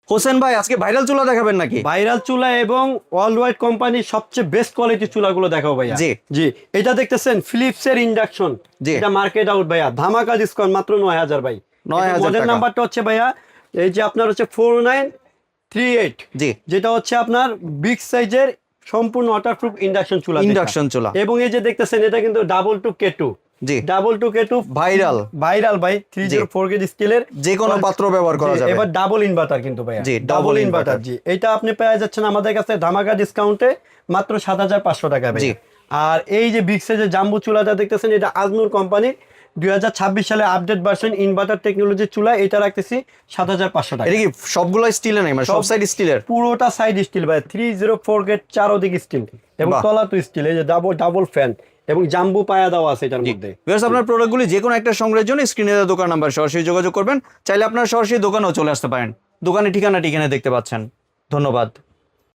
হোসেন ভাই আজকে ভাইরাল চুলা দেখাবেন নাকি? ভাইরাল চুলা এবং ওয়ার্ল্ড ওয়াইড কোম্পানির সবচেয়ে বেস্ট কোয়ালিটি চুলাগুলো দেখাবো ভাইয়া। জি। জি, এটা দেখতেছেন ফিলিপসের ইন্ডাকশন, জি। এটা মার্কেট আউট ভাইয়া, ধামাকা ডিসকাউন্ট মাত্র 9000 ভাই। 9000 মডেল টাকা। নাম্বারটা হচ্ছে ভাইয়া এই যে আপনার হচ্ছে 4938, জি। যেটা হচ্ছে আপনার বিগ সাইজের সম্পূর্ণ ওয়াটারপ্রুফ ইন্ডাকশন চুলা। ইন্ডাকশন চুলা। এবং এই যে দেখতেছেন এটা কিন্তু ডাবল টু কে2। জি। ডাবল টু কে2 ভাইরাল ভাই 304 কেজি স্টিলের যে কোনো পাত্র ব্যবহার করা যাবে। এবার ডাবল ইনভার্টার কিন্তু ভাইয়া। জি, ডাবল double ইনভার্টার। inverter। জি, এটা আপনি পেয়ে যাচ্ছেন আমাদের কাছে ধামাকা ডিসকাউন্টে মাত্র 7500 টাকা জি। ভাই। আর এই যে বিগ সাইজের জাম্বু চুলাটা দেখতেছেন, এটা আজনুর কোম্পানির 2026 সালে আপডেট ভার্সন ইনভার্টার টেকনোলজি চুলা, এটা রাখতেছি 7500 টাকা। এটা কি সবগুলো স্টিলের নাই, মানে সব সাইড স্টিলের? পুরোটা সাইড স্টিল ভাই, 304 গেট চারোদিকে স্টিল এবং বাহ। তলা তো স্টিল। এই যে ডাবল ফ্যান এবং জাম্বু পায়া দেওয়া আছে এটার মধ্যে। ভিউয়ার্স, আপনার প্রোডাক্টগুলি যে কোনো একটা সংগ্রহের জন্য স্ক্রিনে দেওয়া দোকান নাম্বার সরাসরি যোগাযোগ করবেন। চাইলে আপনারা সরাসরি দোকানেও চলে আসতে পারেন। দোকানের ঠিকানাটি এখানে দেখতে পাচ্ছেন। ধন্যবাদ।